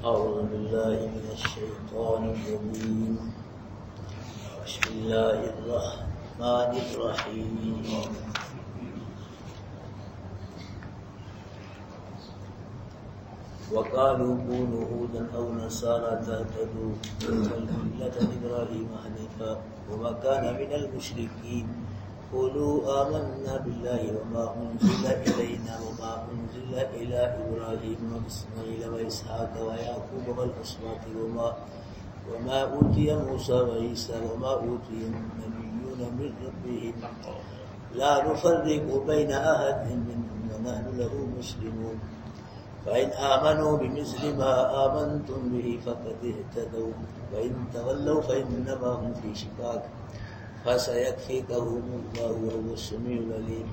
أعوذ بالله من الشيطان الرجيم بسم الله الرحمن الرحيم وقالوا كونوا هودا أو نصارى تهتدوا بل ملة إبراهيم حنيفا وما كان من المشركين قولوا آمنا بالله وما أنزل إلينا وما أنزل إلى إبراهيم وإسماعيل وإسحاق ويعقوب والأسباط وما أوتي موسى وعيسى وما أوتي النبيون من ربهم لا نفرق بين أحد منهم ونحن له مسلمون فإن آمنوا بمثل ما آمنتم به فقد اهتدوا وإن تولوا فإنما هم في شقاق فسيكفيكهم الله وهو السميع العليم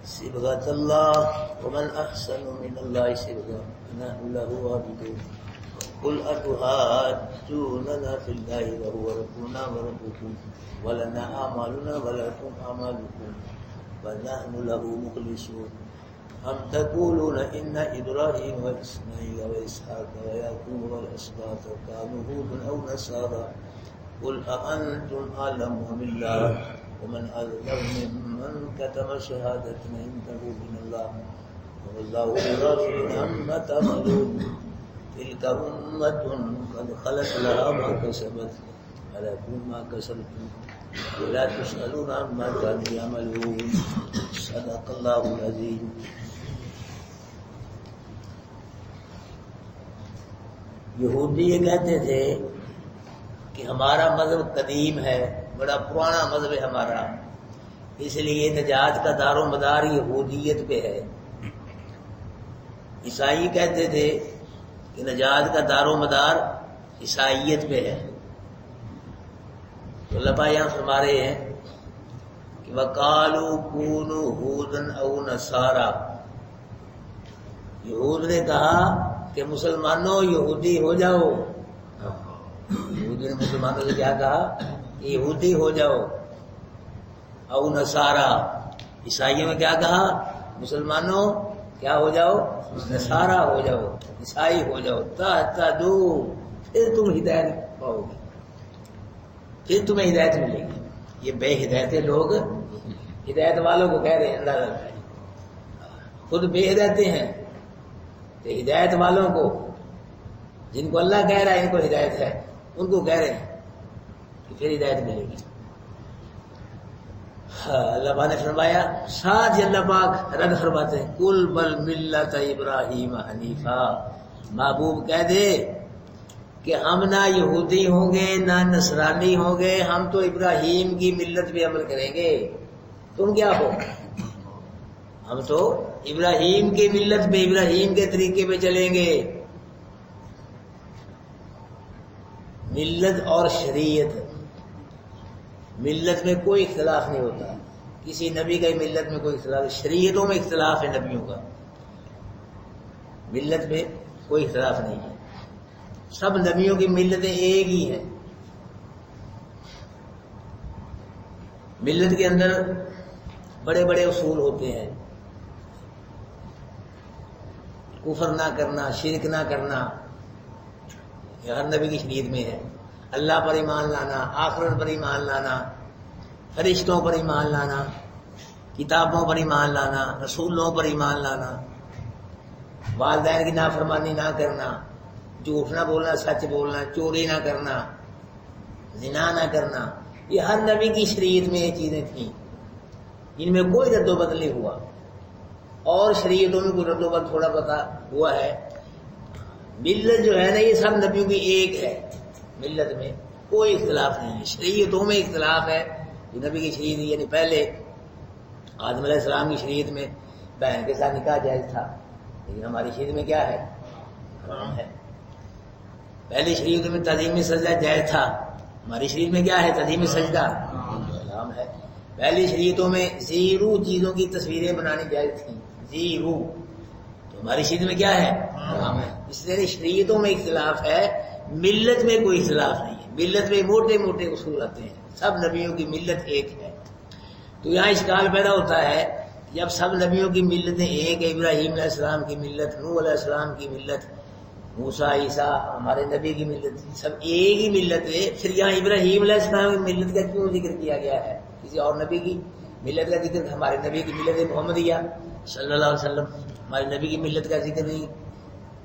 صبغة الله ومن أحسن من الله صبغة نحن له عابدون قل أتحاجوننا في الله وهو ربنا وربكم ولنا أعمالنا ولكم أعمالكم ونحن له مخلصون أم تقولون إن إبراهيم وإسماعيل وإسحاق ويعقوب والأسباط كانوا هودا أو نصارى قل أأنتم أعلم أم الله ومن أظلم ممن كتم شهادة عنده من الله والله بغافل عما تعملون تلك أمة قد خلت لها ما كسبت ولكم ما كسبتم ولا تسألون عما كانوا يعملون صدق الله العظيم. یہودی یہ کہتے تھے کہ ہمارا مذہب قدیم ہے، بڑا پرانا مذہب ہے ہمارا، اس لیے نجات کا دار و مدار یہودیت پہ ہے۔ عیسائی کہتے تھے کہ نجات کا دار و مدار عیسائیت پہ ہے۔ تو اللہ پاک یہاں فرما رہے ہیں کہ وَقَالُوا كُونُوا هُودًا أَوْ نَصَارَىٰ، یہود نے کہا کہ مسلمانوں یہودی ہو جاؤ۔ یہودی نے مسلمانوں سے کیا کہا کہ یہودی ہو جاؤ، او نصارا، عیسائیوں میں کیا کہا مسلمانوں کیا ہو جاؤ، نصارا ہو جاؤ، عیسائی ہو جاؤ، تہتدو، پھر تم ہدایت پاؤ گے، پھر تمہیں ہدایت ملے گی۔ یہ بے ہدایت لوگ ہدایت والوں کو کہہ رہے ہیں، اندازہ خود بے ہدایت ہیں تو ہدایت والوں کو، جن کو اللہ کہہ رہا ہے ان کو ہدایت ہے، ان کو کہہ رہے ہیں کہ پھر ہدایت ملے گی۔ اللہ پاک نے فرمایا، ساتھ ہی اللہ پاک رد فرماتے ہیں، قل بل ملت ابراہیم حنیفا، محبوب کہہ دے کہ ہم نہ یہودی ہوں گے نہ نصرانی ہوں گے، ہم تو ابراہیم کی ملت پہ عمل کریں گے۔ تم کیا ہو؟ ہم تو ابراہیم کی ملت پہ، ابراہیم کے طریقے پہ چلیں گے۔ ملت اور شریعت، ملت میں کوئی اختلاف نہیں ہوتا، کسی نبی کا ملت میں کوئی اختلاف، شریعتوں میں اختلاف ہے نبیوں کا، ملت میں کوئی اختلاف نہیں ہے، سب نبیوں کی ملتیں ایک ہی ہیں۔ ملت کے اندر بڑے بڑے اصول ہوتے ہیں، کفر نہ کرنا، شرک نہ کرنا، یہ ہر نبی کی شریعت میں ہے۔ اللہ پر ایمان لانا، آخرت پر ایمان لانا، فرشتوں پر ایمان لانا، کتابوں پر ایمان لانا، رسولوں پر ایمان لانا، والدین کی نافرمانی نہ کرنا، جھوٹ نہ بولنا، سچ بولنا، چوری نہ کرنا، زنا نہ کرنا، یہ ہر نبی کی شریعت میں یہ چیزیں تھیں، ان میں کوئی رد و بدل نہیں ہوا۔ اور شریعتوں میں کوئی رد و بدل تھوڑا پتا ہوا ہے۔ ملت جو ہے نا یہ سب نبیوں کی ایک ہے، ملت میں کوئی اختلاف نہیں ہے۔ شریعتوں میں اختلاف ہے، جو نبی کی شریعت یعنی پہلے آدم علیہ السلام کی شریعت میں بہن کے ساتھ نکاح جائز تھا، لیکن ہماری شریعت میں کیا ہے؟ حرام ہے۔ پہلی شریعت میں تعظیم سجدہ جائز تھا، ہماری شریعت میں کیا ہے؟ تعظیم سجدہ حرام ہے۔ پہلی شریعتوں میں زیرو چیزوں کی تصویریں بنانی جائز تھیں، زیرو، تو ہماری شریعت میں کیا ہے؟ حرام ہے۔ اس لیے شریعتوں میں اختلاف ہے، ملت میں کوئی اختلاف نہیں ہے۔ ملت میں موٹے موٹے اصول آتے ہیں، سب نبیوں کی ملت ایک ہے۔ تو یہاں اشکال پیدا ہوتا ہے جب سب نبیوں کی ملتیں ایک ہے، ابراہیم علیہ السلام کی ملت، نوح علیہ السلام کی ملت، موسیٰ عیسیٰ ہمارے نبی کی ملت تھی، سب ایک ہی ملت ہے. پھر یہاں ابراہیم علیہ السلام کی ملت کا کیوں ذکر کیا گیا ہے؟ کسی اور نبی کی ملت کا ذکر؟ ہمارے نبی کی ملت محمدیہ صلی اللہ علیہ وسلم، ہمارے نبی کی ملت کا ذکر نہیں،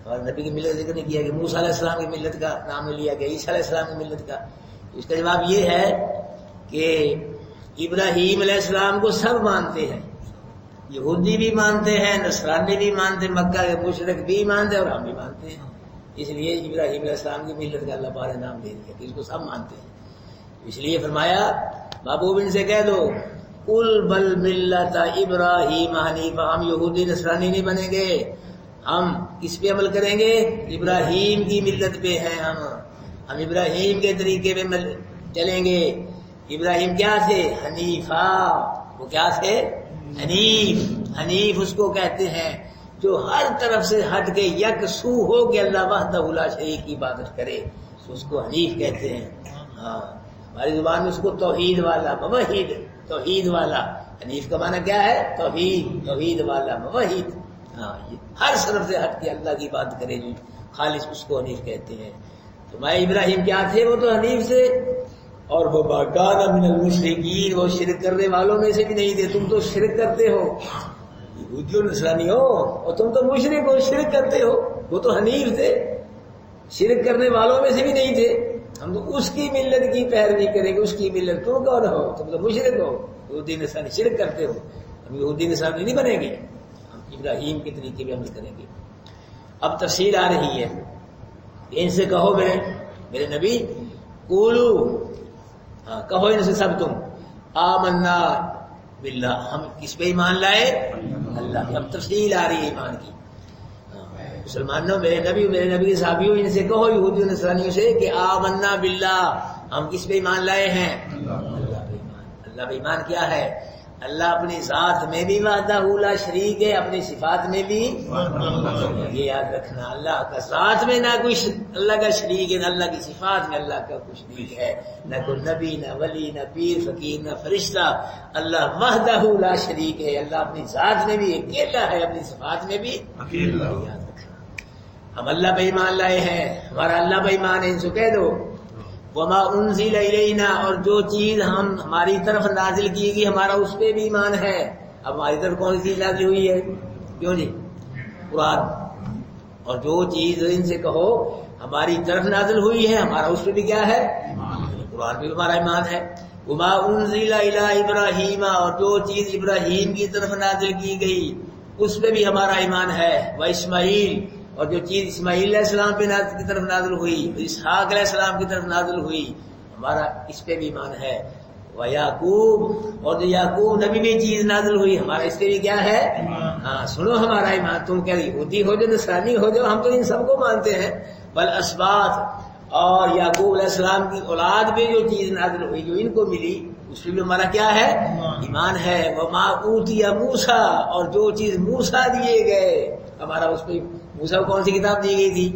ہمارے نبی کی ملت کا ذکر نہیں کیا گیا. موسیٰ علیہ السلام کی ملت کا نام نہیں لیا گیا، عیسیٰ علیہ السلام کی ملت کا. اس کا جواب یہ ہے کہ ابراہیم علیہ السلام کو سب مانتے ہیں، یہودی بھی مانتے ہیں، نصرانی بھی مانتے ہیں، مکہ کے مشرک بھی مانتے ہیں، اور ہم بھی مانتے ہیں. اس لیے ابراہیم علیہ السلام کی ملت کا اللہ پاک نے نام دے دیا کہ اس کو سب مانتے ہیں. اس لیے فرمایا محبوب ان سے کہہ دو قل بل ملت ابراہیم حنیفا، ہم یہودی نصرانی نہیں بنیں گے، ہم کس پہ عمل کریں گے؟ ابراہیم کی ملت پہ ہیں ہم ابراہیم کے طریقے پہ چلیں گے. ابراہیم کیا تھے؟ حنیفا. وہ کیا تھے؟ حنیف اس کو کہتے ہیں جو ہر طرف سے ہٹ کے یکسو ہو کہ اللہ وحدہ لا شریک کی عبادت کرے، اس کو حنیف کہتے ہیں. ہاں ہماری زبان میں اس کو توحید والا، موحد، توحید والا. حنیف کا معنی کیا ہے؟ توحید والا، موحد. ہاں ہر طرف سے ہٹ کے اللہ کی بات کرے جو خالص، اس کو حنیف کہتے ہیں. تو میں ابراہیم کیا تھے؟ وہ تو حنیف سے، اور وہ باکان من المشرکین، وہ شرک کرنے والوں میں سے بھی نہیں تھے. تم تو شرک کرتے ہو، یہودی و نصرانی ہو، اور تم تو مشرک ہو، شرک کرتے ہو. وہ تو حنیف تھے، شرک کرنے والوں میں سے بھی نہیں تھے. ہم تو اس کی ملت کی پیروی کریں گے. اس کی ملت تم کون ہو؟ تم تو مشرک ہو، یہودی نصرانی شرک کرتے ہو. ہم یہودی نصرانی نہیں بنیں گے، ہم ابراہیم کے طریقے پہ عمل کریں گے. اب تفصیل آ رہی ہے. ان سے کہو میرے نبی، قولو، کہو ان سے سب تم، آمنا باللہ، ہم کس پہ ایمان لائے؟ اللہ. اب تفصیل آ رہی ہے ایمان کی. مسلمانوں، میرے نبی کے صحابیوں، ان سے کہو یہودیوں نصرانیوں سے کہ آمنا باللہ، ہم کس پہ ایمان لائے ہیں؟ اللہ پہ ایمان. اللہ پہ ایمان کیا ہے؟ اللہ اپنی ذات میں بھی وحدہ لا شریک ہے، اپنی صفات میں بھی. یہ یاد رکھنا، اللہ کا ذات میں نہ کوئی اللہ کا شریک ہے، نہ اللہ کی صفات میں اللہ کا کچھ شریک ہے. نہ کوئی نبی، نہ ولی، نہ پیر فقیر، نہ فرشتہ. اللہ وحدہ لا شریک ہے. اللہ اپنی ذات میں بھی اکیلا ہے، اپنی صفات میں بھی اکیلا. یاد رکھنا. ہم اللہ پہ ایمان لائے ہیں، ہمارا اللہ پہ ایمان ہے. ان سے کہہ دو وما انزل الینا، اور جو چیز ہماری طرف نازل کی گئی ہمارا اس پہ بھی ایمان ہے. اب ہماری طرف کون سی چیز نازل ہوئی ہے؟ کیوں جی؟ قرآن. اور جو چیز ان سے کہو ہماری طرف نازل ہوئی ہے ہمارا اس پہ بھی کیا ہے؟ قرآن پہ بھی ہمارا ایمان ہے. وما انزل الی ابراہیم، اور جو چیز ابراہیم کی طرف نازل کی گئی اس پہ بھی ہمارا ایمان ہے. و اسماعیل، اور جو چیز اسماعیل علیہ السلام پہ کی طرف نازل ہوئی، اسحاق علیہ السلام کی طرف نازل ہوئی، ہمارا اس پہ بھی ایمان ہے. و یعقوب، اور جو یعقوب نبی میں چیز نازل ہوئی ہمارا اس پہ بھی کیا ہے؟ ہاں سنو ہمارا ایمان. تم کیا یہودی ہو جو نصرانی ہو جو، ہم تو ان سب کو مانتے ہیں. بل اسباط، اور یعقوب علیہ السلام کی اولاد پہ جو چیز نازل ہوئی جو ان کو ملی اس پہ بھی ہمارا کیا ہے؟ ایمان ہے. وما اوتی موسیٰ، اور جو چیز موسیٰ دیے گئے ہمارا اس پہ. موسیٰ کو کون سی کتاب دی گئی تھی؟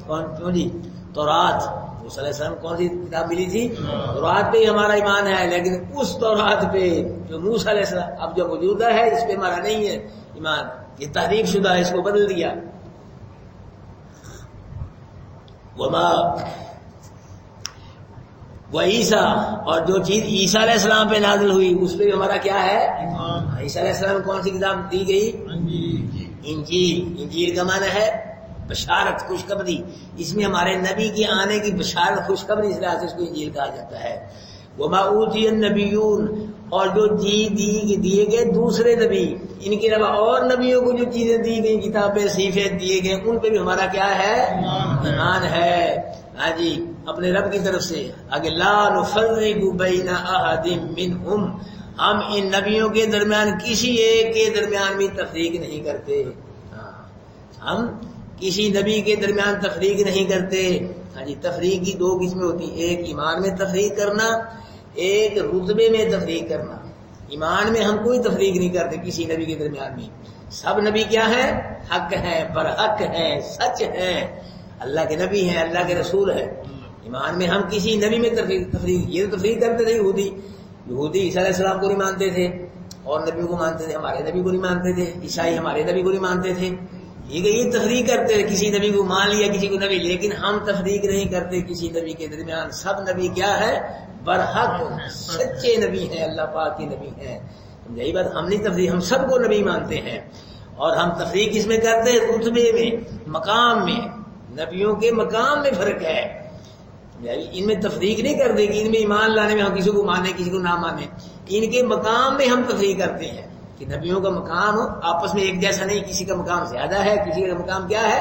کیوں جی؟ تورات. موسیٰ علیہ السلام کون سی کتاب ملی تھی؟ تورات پہ ہی ہمارا ایمان ہے. لیکن اس تورات پہ جو موسیٰ علیہ السلام اب جو موجودہ ہے اس پہ ہمارا نہیں ہے ایمان. یہ تحریف شدہ ہے، اس کو بدل دیا. وما و عیسیٰ، اور جو چیز عیسیٰ علیہ السلام پہ نازل ہوئی اس پہ بھی ہمارا کیا ہے؟ عیسیٰ علیہ السلام کون سی کتاب دی گئی؟ انجیل. انجیل کا معنی ہے بشارت، خوشخبری. اس میں ہمارے نبی کے آنے کی بشارت، خوشخبری، اس لحاظ سے اس کو انجیل کہا جاتا ہے. وما اوتی النبیون، اور جو دیے گئے دوسرے نبی، ان کے علاوہ اور نبیوں کو جو چیزیں دی گئی، کتابیں، صحیفے دیے گئے، ان پہ بھی ہمارا کیا ہے؟ ایمان ہے. ہاں جی، اپنے رب کی طرف سے. آگے لا نفرق بین احد منہم، ہم ان نبیوں کے درمیان کسی ایک کے درمیان بھی تفریق نہیں کرتے. ہم کسی نبی کے درمیان تفریق نہیں کرتے. ہاں جی، تفریق کی دو قسمیں ہوتی ہیں، ایک ایمان میں تفریق کرنا، ایک رتبے میں تفریق کرنا. ایمان میں ہم کوئی تفریق نہیں کرتے کسی نبی کے درمیان میں. سب نبی کیا ہیں؟ حق ہیں، برحق ہیں، سچ ہیں، اللہ کے نبی ہیں، اللہ کے رسول ہیں. ایمان میں ہم کسی نبی میں تفریق یہ تو تفریق کرتے تھے. یہودی عیسیٰ علیہ السلام کو نہیں مانتے تھے اور نبی کو مانتے تھے، ہمارے نبی کو نہیں مانتے تھے. عیسائی ہمارے نبی کو نہیں مانتے تھے. ٹھیک ہے، یہ تفریق کرتے ہیں، کسی نبی کو مان لیا کسی کو نبی، لیکن ہم تفریق نہیں کرتے کسی نبی کے درمیان. سب نبی کیا ہے؟ برحق سچے نبی ہیں، اللہ پاک کے نبی ہیں. یہی بات، ہم نہیں تفریق، ہم سب کو نبی مانتے ہیں. اور ہم تفریق کس میں کرتے ہیں؟ رتبے میں، مقام میں. نبیوں کے مقام میں فرق ہے. ان میں تفریق نہیں کرتے کہ ان میں ایمان لانے میں ہم کسی کو مانیں کسی کو نہ مانیں. ان کے مقام میں ہم تفریق کرتے ہیں کہ نبیوں کا مقام آپس میں ایک جیسا نہیں، کسی کا مقام زیادہ ہے، کسی کا مقام کیا ہے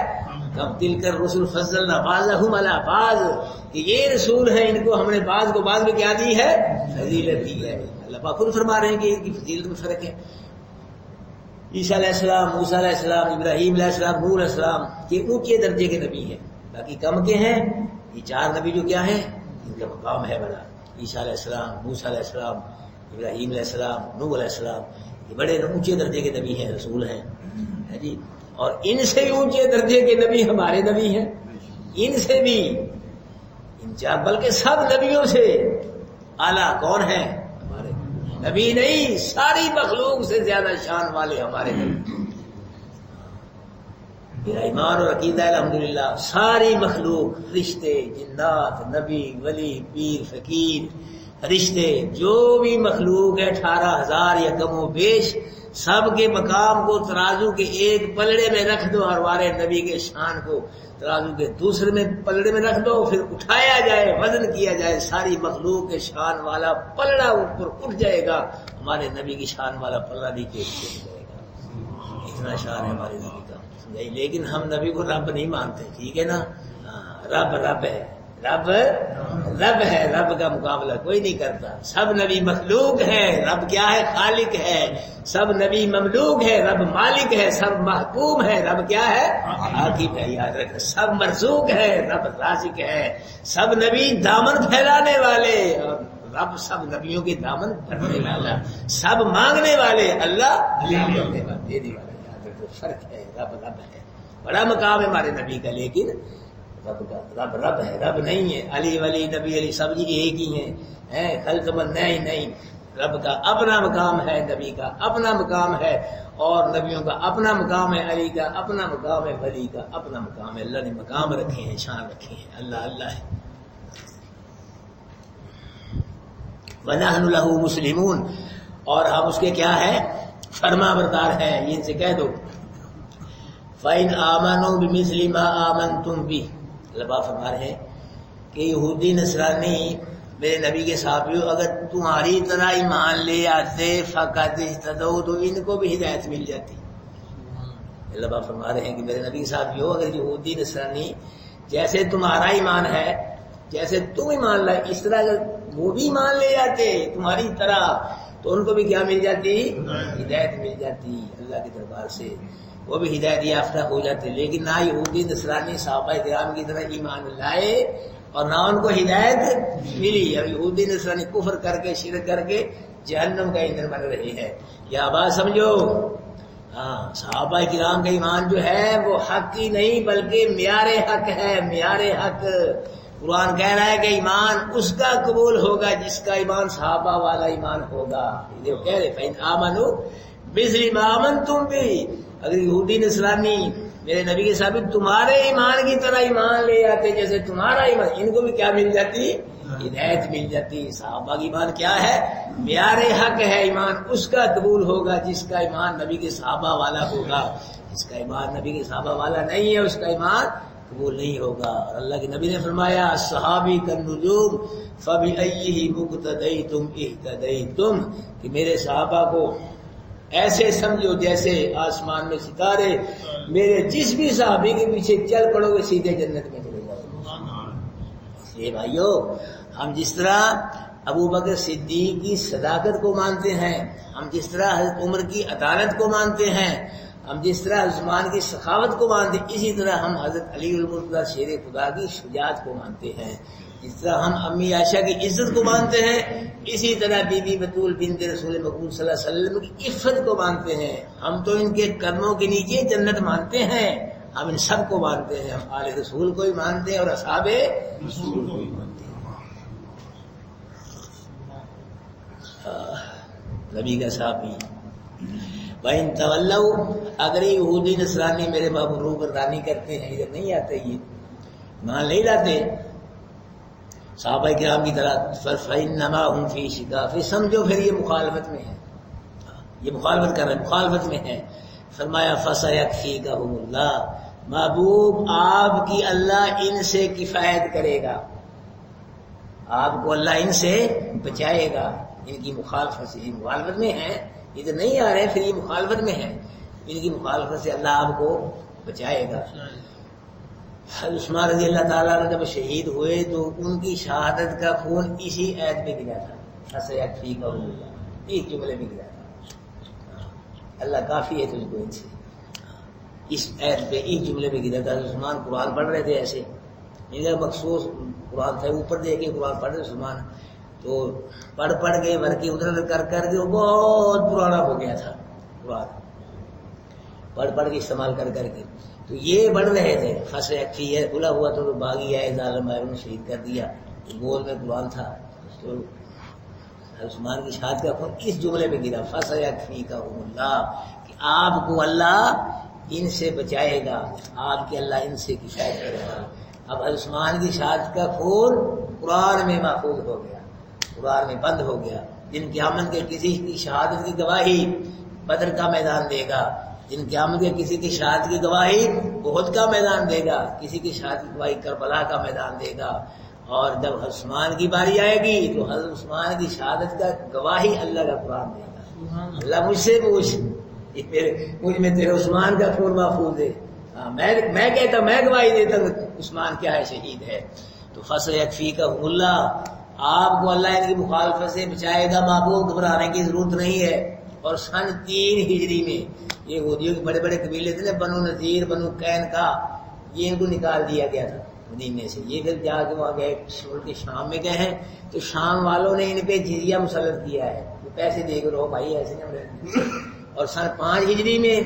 کم. تلک الرسل فضلنا بعضهم علی بعض، کہ یہ رسول ہیں، ان کو ہم نے بعض کو بعض میں کیا دی ہے؟ فضیلت دی ہے. اللہ پاک خود فرما رہے ہیں کہ ان کی فضیلت میں فرق ہے. عیسیٰ علیہ السلام، موسیٰ علیہ السلام، ابراہیم علیہ السلام، نوح علیہ السلام یہ اونچے درجے کے نبی ہیں. باقی کم کے ہیں یہ 4 نبی جو کیا ہے ان کا مقام ہے بڑا. عیسیٰ علیہ السلام، موسیٰ علیہ السلام، ابراہیم علیہ السلام، نوح علیہ السلام یہ بڑے اونچے درجے کے نبی ہیں، رسول ہیں جی. اور ان سے بھی اونچے درجے کے نبی ہمارے نبی ہیں. ان سے بھی ان 4 بلکہ سب نبیوں سے اعلیٰ کون ہیں؟ ہمارے نبی نہیں، ساری مخلوق سے زیادہ شان والے ہمارے نبی. میرا ایمان اور عقیدہ الحمدللہ ساری مخلوق، فرشتے، جنات، نبی، ولی، پیر، فقیر، فرشتے، جو بھی مخلوق ہے 18,000 یا کم و بیش، سب کے مقام کو ترازو کے ایک پلڑے میں رکھ دو اور ہمارے نبی کے شان کو ترازو کے دوسرے میں پلڑے میں رکھ دو، پھر اٹھایا جائے، وزن کیا جائے، ساری مخلوق کے شان والا پلڑا اوپر اٹھ جائے گا، ہمارے نبی کی شان والا پلڑا نیچے گر جائے گا. اتنا شان ہے ہمارے نبی کا. لیکن ہم نبی کو رب نہیں مانتے. ٹھیک ہے نا؟ رب رب ہے، رب رب ہے، رب کا مقابلہ کوئی نہیں کرتا. سب نبی مخلوق ہے، رب کیا ہے؟ خالق ہے. سب نبی مملوک ہے، رب مالک ہے. سب محکوم ہے، رب کیا ہے؟ حاکم ہے. یاد رکھ، سب مرزوق ہے، رب رازق ہے. سب نبی دامن پھیلانے والے، اور رب سب نبیوں کے دامن بھرنے والا. سب مانگنے والے، اللہ دینے والا. یاد رکھو فرق ہے. رب رب ہے، بڑا مقام ہے ہمارے نبی کا، لیکن رب کا رب رب ہے، رب نہیں ہے. علی ولی نبی علی سب جی ایک ہی ہیں، خلق من نہیں. رب کا اپنا مقام ہے، نبی کا اپنا مقام ہے، اور نبیوں کا اپنا مقام ہے، علی کا اپنا مقام ہے، ولی کا اپنا مقام ہے. اللہ نے مقام رکھے ہیں، شان رکھے ہیں. اللہ اللہ ہے. وَنَحْنُ لَهُ مُسْلِمُونَ، اور ہم اس کے کیا ہے؟ فرما بردار ہیں. یہ ان سے کہہ دو فَإِنْ آمَنُوا بِمِثْلِ مَا آمَنْتُمْ بِهِ. اللہ فرما رہے ہیں کہ یہودی نصرانی میرے نبی کے صحابیوں اگر تمہاری طرح ایمان لے آتے فقط اہتدوا، تو ان کو بھی ہدایت مل جاتی. اللہ فرما رہے ہیں کہ میرے نبی کے صحابیوں اگر یہودی نصرانی جیسے تمہارا ایمان ہے، جیسے تم ایمان لائے، اس طرح اگر وہ بھی ایمان لے جاتے تمہاری طرح، تو ان کو بھی کیا مل جاتی؟ ہدایت مل جاتی اللہ کے دربار سے. وہ بھی ہدایت یافتہ ہو جاتے. لیکن نہ یہودی نصرانی صحابہ کرام کی طرح ایمان لائے اور نہ ان کو ہدایت ملی. اب یہودی نصرانی کفر کر کے، شرک کر کے جہنم کا ایندھن بن رہی ہے. یہ بات سمجھو. صحابہ کرام کا ایمان جو ہے وہ حق ہی نہیں بلکہ معیار حق ہے، معیار حق. قرآن کہہ رہا ہے کہ ایمان اس کا قبول ہوگا جس کا ایمان صحابہ والا ایمان ہوگا. یہ کہہ رہے فَإِنْ آمَنُوا بِمِثْلِ مَا آمَنْتُمْ بِهِ، اگر یہودی نصرانی میرے نبی کے ثابت تمہارے ایمان کی طرح ایمان لے آتے جیسے تمہارا ایمان، ان کو بھی کیا مل جاتی؟ ہدایت مل جاتی. صحابہ کی ایمان کیا ہے؟ معیار حق ہے. ایمان اس کا قبول ہوگا جس کا ایمان نبی کے صحابہ والا ہوگا. جس کا ایمان نبی کے صحابہ والا نہیں ہے اس کا ایمان قبول نہیں ہوگا. اور اللہ کے نبی نے فرمایا صحابی کالنجوم فبأیہ مقتدیتم اہتدیتم، کہ میرے صحابہ کو ایسے سمجھو جیسے آسمان میں ستارے، میرے جس بھی صحابی کے پیچھے چل پڑو گے سیدھے جنت میں چلے جاؤ گے. اس لیے بھائیو، ہم جس طرح ابو بکر صدیق کی صداقت کو مانتے ہیں، ہم جس طرح حضرت عمر کی عدالت کو مانتے ہیں، ہم جس طرح عثمان کی سخاوت کو مانتے ہیں، اسی طرح ہم حضرت علی المرتضیٰ شیر خدا کی شجاعت کو مانتے ہیں. جس طرح ہم امی عائشہ کی عزت کو مانتے ہیں، اسی طرح بی بی بطول بنت رسول مقبول صلی اللہ علیہ وسلم کی عفت کو مانتے ہیں. ہم تو ان کے قدموں کے نیچے جنت مانتے ہیں. ہم ان سب کو مانتے ہیں. ہم آل رسول کو بھی مانتے ہیں اور اصحاب رسول کو بھی مانتے ہیں. نبی کا صحابی وَإِن تَوَلَّوْا اگر یہودی نصرانی میرے محبوب پر رانی کرتے ہیں، ادھر نہیں آتے، یہ مان نہیں لاتے صحابہ کرام کی طرح، فَإِنَّمَا هُمْ فِي شِقَاقٍ، پھر سمجھو پھر یہ مخالفت میں ہے، یہ مخالفت کر رہے ہیں، مخالفت میں ہے۔ فرمایا فَسَيَكْفِيكَهُمُ اللَّهُ، محبوب آپ کی اللہ ان سے کفایت کرے گا، آپ کو اللہ ان سے بچائے گا، ان کی مخالفت سے۔ یہ مخالفت میں ہیں، یہ تو نہیں آ رہے، پھر یہ مخالفت میں ہیں، ان کی مخالفت سے اللہ آپ کو بچائے گا۔ عثمان رضی اللہ تعالیٰ عنہ جب شہید ہوئے تو ان کی شہادت کا خون اسی آیت پہ گرا تھا، فَسَيَكْفِيكَهُمُ اللَّهُ، ایک جملے میں گرا تھا، اللہ کافی ہے تجھ کو ان سے، اس آیت پہ ایک جملے میں گرا تھا۔ عثمان قرآن پڑھ رہے تھے ایسے، ان کا مخصوص قرآن تھا، اوپر دے کے قرآن پڑھ رہے عثمان، تو پڑھ کے ورقے ادھر ادھر کر کے وہ بہت پرانا ہو گیا تھا قرآن، پڑھ کے استعمال کر کے، تو یہ بڑھ رہے تھے، فَسَيَكْفِيكَ ہے کھلا ہوا تو بھاگی آئے ظالم آئے، انہوں نے شہید کر دیا، تو گول میں قرآن تھا، تو عثمان کی شہادت کا خون اس جملے میں گرا، فَسَيَكْفِيكَهُمُ اللَّهُ، کہ آپ کو اللہ ان سے بچائے گا، آپ کے اللہ ان سے کفایت کرے گا۔ اب عثمان کی شہادت کا خون قرآن میں محفوظ ہو گیا، قرآن میں بند ہو گیا، جن قیامت کے کسی کی شہادت کی گواہی بدر کا میدان دے گا، جن قیامت کے کسی کی شہادت کی گواہی احد کا میدان دے گا، کسی کی شہادت کی گواہی کربلا کا میدان دے گا، اور جب عثمان کی باری آئے گی تو حضرت عثمان کی شہادت کا گواہی اللہ کا قرآن دے گا۔ اللہ مجھ سے پوچھ، مجھ میں تیرے عثمان کا خون محفوظ ہے، میں کہتا، میں گواہی دیتا عثمان کیا ہے، شہید ہے۔ تو فَسَيَكْفِيكَهُمُ اللَّهُ، آپ کو اللہ ان کی مخالفت سے بچائے گا، محبوب گھبرانے کی ضرورت نہیں ہے۔ اور سن 3 ہجری میں یہ یہودیوں کے بڑے بڑے قبیلے تھے نا، بنو نذیر، بنو قین کا، یہ ان کو نکال دیا گیا تھا مدینے سے، یہ پھر جا کے وہاں گئے، کے شام میں گئے ہیں، تو شام والوں نے ان پہ جزیہ مسلط کیا ہے، وہ پیسے دے کے رہو بھائی ایسے نہیں رہتے۔ اور سن 5 ہجری میں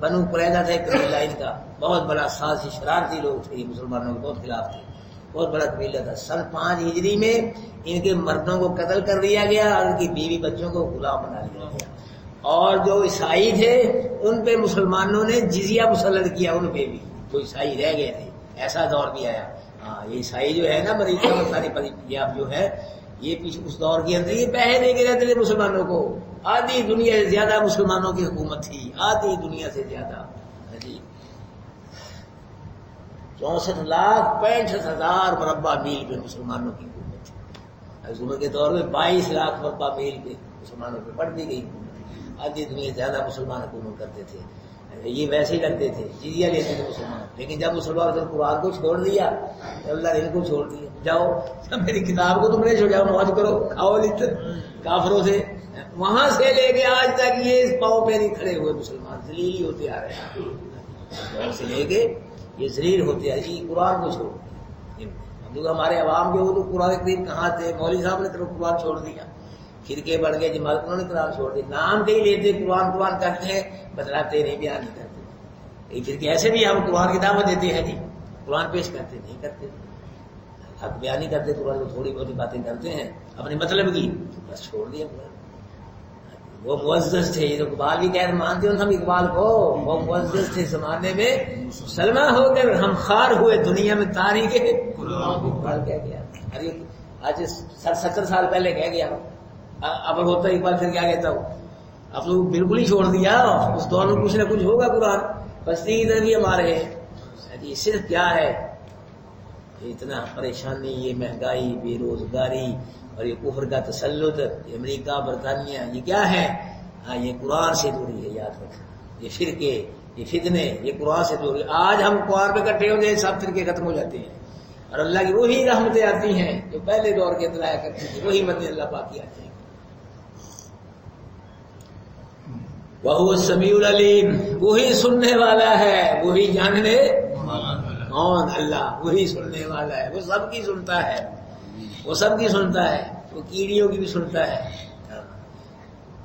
بنو قریظہ تھا ایک قبیلہ ان کا، بہت بڑا سازشی شرارتی لوگ تھے، مسلمانوں کے بہت خلاف تھے، بہت بڑا قبیلہ تھا۔ سن 5 ہجری میں ان کے مردوں کو قتل کر دیا گیا اور ان کی بیوی بچوں کو غلام بنا لیا گیا، اور جو عیسائی تھے ان پہ مسلمانوں نے جزیہ مسلط کیا، ان پہ بھی جو عیسائی رہ گئے تھے، ایسا دور بھی آیا۔ ہاں، یہ عیسائی جو ہے نا امریکہ میں ساری پنجاب جو ہے، یہ پیچھے اس دور کے اندر یہ پیسے دے کے رہتے تھے مسلمانوں کو، آدھی دنیا سے زیادہ مسلمانوں کی حکومت تھی، آدھی دنیا سے زیادہ، جی 64,65,000 مربع میل پہ مسلمانوں کی حکومت تھی۔ عمر کے دور میں 22 لاکھ مربع میل پہ مسلمانوں پہ بڑھ دی گئی حکومت، آدھی دنیا سے زیادہ مسلمان حکومت کرتے تھے، یہ ویسے ہی لگتے تھے، جزیہ لیتے تھے مسلمان، لیکن جب مسلمان نے قرآن کو چھوڑ دیا، اللہ نے ان کو چھوڑ دیا، جاؤ میری کتاب کو تم نے چھوڑا، موج کرو، کھاؤ لطف کافروں سے، وہاں سے لے کے آج تک یہ اس پاؤں پہ نہیں کھڑے ہوئے مسلمان، ذلیل ہی ہوتے آ رہے ہیں، وہاں سے لے کے یہ ذلیل ہوتے آ رہے ہیں، قرآن کو چھوڑ دیا۔ ہمارے عوام کے وہ تو قرآن کریم کہاں تھے، مولوی صاحب نے تو قرآن چھوڑ دیا، فرقے بڑھ گئے، جماعت انہوں نے قرآن چھوڑ دیا، نام دے لیتے قرآن قرآن کرتے ہیں، بتلاتے نہیں، بیان نہیں کرتے۔ فرقے ایسے بھی ہم قرآن کی دعوت دیتے ہیں جی، قرآن پیش کرتے نہیں کرتے، حق بیان نہیں کرتے، قرآن کو تھوڑی بہت باتیں کرتے ہیں اپنے مطلب کی، بس چھوڑ دیا قرآن۔ وہ معزز تھے، یہ تو اقبال بھی کہہ مانتے ہوں ہم اقبال کو، وہ معزز تھے زمانے میں، سلمہ ہو کر ہم خار ہوئے دنیا میں تاریخ اقبال کہہ گیا، آج 70 سال پہلے کہہ گیا، اب ہوتا اقبال پھر کیا کہتا ہوں، اب تو بالکل ہی چھوڑ دیا، اس دور میں کچھ نہ کچھ ہوگا قرآن، بستی کی طرف بھی ہمارے ہیں، یہ صرف کیا ہے، اتنا پریشانی، یہ مہنگائی، بے روزگاری اور یہ کفر کا تسلط، یہ امریکہ برطانیہ، یہ کیا ہے؟ ہاں، یہ قرآن سے دوری ہے، یاد رکھ، یہ فرقے، یہ فتنے، یہ قرآن سے دوری۔ آج ہم قرآن پہ اکٹھے ہو جائے، سب فرقے ختم ہو جاتے ہیں، اور اللہ کی وہی رحمتیں آتی ہیں جو پہلے دور کے اندر آیا کرتی تھی، وہی مدد اللہ پاک کی آتی ہیں۔ وَهُوَ السَّمِيعُ الْعَلِيمُ، وہی سننے والا ہے، وہی جاننے، کون؟ اللہ، وہی سننے والا ہے، وہ سب کی سنتا ہے، وہ سب کی سنتا ہے، وہ کیڑیوں کی بھی سنتا ہے۔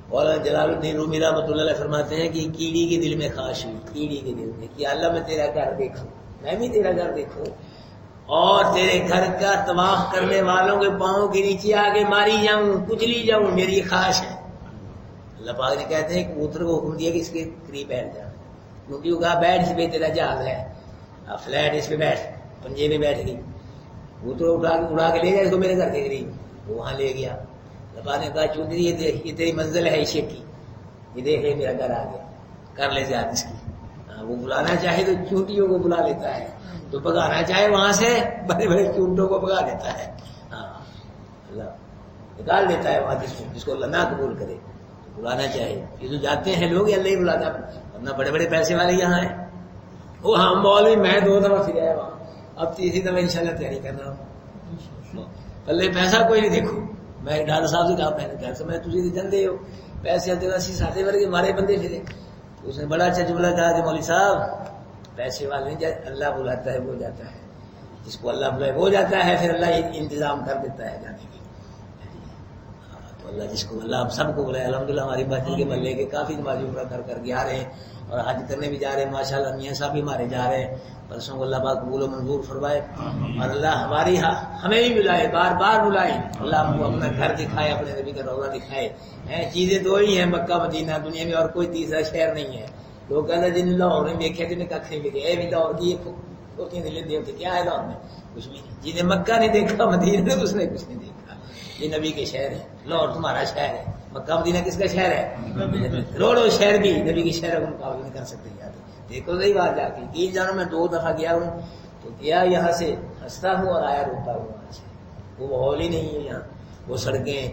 مولانا جلال الدین رومی رحمۃ اللہ علیہ فرماتے ہیں کہ کیڑی کے دل میں خواہش ہوئی، کیڑی کے دل میں کہ اللہ میں تیرا گھر دیکھوں، میں بھی تیرا گھر دیکھوں، اور تیرے گھر کا طواف کرنے والوں کے پاؤں کے نیچے آ کے ماری جاؤں، کچلی جاؤں، میری خواہش ہے۔ اللہ پاک نے کہتے ہیں کبوتر کو حکم دیا کہ اس کے قریب بیٹھ جا، کیونکہ وہ کہا بیٹھ اس پہ تیرا جہاز ہے، فلیٹ اس پہ بیٹھ، پنجے میں بیٹھ گئی، کبوتر اڑا کے لے جا اس کو میرے گھر کے قریب، وہ وہاں لے گیا۔ اللہ پاک نے کہا چونٹی یہ تیری منزل ہے عشق کی، یہ دیکھ لے میرا گھر آ گیا، کر لے زیادہ اس کی۔ وہ بلانا چاہے تو چونٹیوں کو بلا لیتا ہے، تو بگانا چاہے وہاں سے بڑے بڑے چونٹوں کو بگا دیتا ہے، ہاں اللہ نکال دیتا ہے وہاں جس کو اللہ نہ قبول کرے، بلانا چاہے۔ یہ جو جاتے ہیں لوگ اللہ ہی بلاتا ہے، ورنہ بڑے بڑے پیسے والے یہاں ہیں۔ وہ ہاں مولوی میں 2 دفعہ پھر آیا وہاں، اب تیسری دفعہ انشاءاللہ تیاری کر رہا ہوں۔ پلے پیسہ کوئی نہیں دیکھو، میں ڈاکٹر صاحب سے کہا میں نے کہا میں تجھے جندے ہو پیسے اسی ساتھے ورگے ہمارے بندے پھرے۔ اس نے بڑا اچھا جملہ کہا کہ مولوی صاحب پیسے والے نہیں، اللہ بلاتا ہے وہ جاتا ہے، جس کو اللہ بلائے وہ جاتا ہے، پھر اللہ انتظام کر دیتا ہے جانے کی۔ تو اللہ جس کو اللہ ہم سب کو بلائے، الحمدللہ ہماری مسجد کے محلے کے کافی نمازی عمرہ کر کے آ رہے ہیں اور حج کرنے بھی جا رہے ہیں، ماشاءاللہ میاں صاحب بھی ہمارے جا رہے ہیں، پرسوں کو اللہ پاک قبول و منظور فرمائے، اور اللہ ہماری ہمیں بھی بلائے، بار بار بلائے، اللہ ہم کو اپنا گھر دکھائے، اپنے نبی کا روضہ دکھائے۔ چیزیں 2 ہی ہیں مکہ مدینہ، دنیا میں اور کوئی تیسرا شہر نہیں ہے۔ لوگ کہتے ہیں جن لاہور میں دیکھے جنہیں کھ نہیں دیکھے، اے بھی لاہور کی یہ دلیں دیوتے کیا ہے لاہور میں؟ کچھ بھی نہیں۔ جنہیں مکہ نہیں دیکھا مدینہ نے اس نے کچھ نہیں دیکھا۔ یہ نبی کے شہر ہے، لاہور تمہارا شہر ہے، مکہ مدینہ کس کا شہر ہے؟ کروڑوں شہر بھی نبی کے شہر کا مقابلہ نہیں کر سکتے۔ دیکھو صحیح بات جا کے تین جانوں میں 2 دفعہ گیا ہوں، تو گیا یہاں سے ہنستا ہوں اور آیا روتا ہوں وہاں سے۔ وہ ماحول ہی نہیں ہے یہاں، وہ سڑکیں،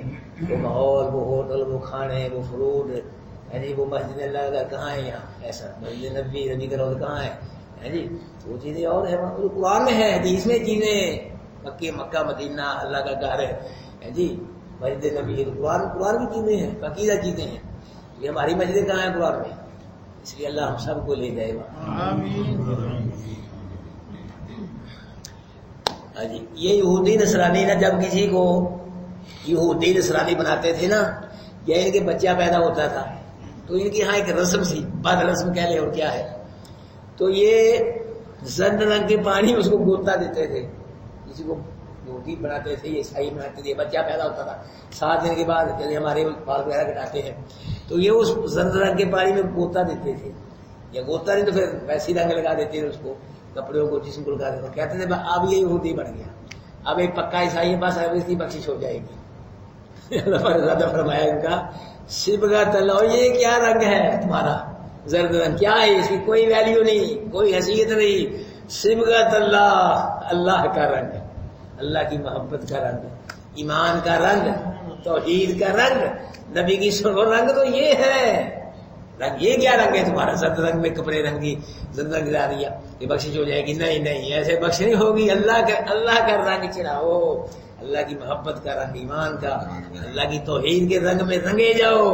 وہ ماحول، وہ ہوٹل، وہ کھانے، وہ فروٹ، جی وہ مسجد اللہ کا کہاں ہے یہاں ایسا؟ مسجد نبی نبی کا روضہ کہاں ہے جی؟ وہ چیزیں اور ہیں، قرآن میں ہے، حدیث میں چیزیں، مکہ مدینہ اللہ کا گھر ہے جی، مسجد نبی، قرآن کی چیزیں ہیں، عقیدہ چیزیں ہیں۔ یہ ہماری مسجد کہاں ہے قرآن میں؟ اس لیے اللہ ہم سب کو لے جائے گا جی۔ یہ یہودی نصرانی نا جب کسی کو یہودی نصرانی بناتے تھے نا، یا ان کے بچہ پیدا ہوتا تھا تو ان کی یہاں ایک رسم سی، بد رسم کہہ لیں اور کیا ہے، تو یہ زرد رنگ کے پانی اس کو گوتا دیتے تھے۔ کسی کو یہودی بناتے تھے، یہ عیسائی بناتے تھے، بچہ پیدا ہوتا تھا 7 دن کے بعد، جیسے ہمارے بال وغیرہ کٹاتے ہیں، تو یہ اس زرد رنگ کے پانی میں گوتا دیتے تھے، یا گوتا نہیں تو پھر ویسی رنگ لگا دیتے تھے اس کو، کپڑوں کو جسم کو لگا دیتے، کہتے تھے اب یہ یہودی بن گیا، اب ایک پکا عیسائی کے پاس اب اس کی بخشش ہو جائے گی۔ اللہ فرمایا ان کا صبغۃ اللہ، یہ کیا رنگ ہے تمہارا؟ زرد رنگ کیا ہے؟ اس کی کوئی ویلیو نہیں، کوئی حیثیت نہیں۔ صبغۃ اللہ، اللہ کا رنگ، اللہ کی محبت کا رنگ، ایمان کا رنگ، توحید کا رنگ، نبی کی سنو رنگ، تو یہ ہے رنگ۔ یہ کیا رنگ ہے تمہارا؟ زرد رنگ میں کپڑے رنگی زرد رنگ لا دیا کہ بخشش ہو جائے گی؟ نہیں نہیں، ایسے بخش نہیں ہوگی۔ اللہ کا رنگ چڑھاؤ، اللہ کی محبت کا رنگ، ایمان کا، اللہ کی توحید کے رنگ میں رنگے جاؤ۔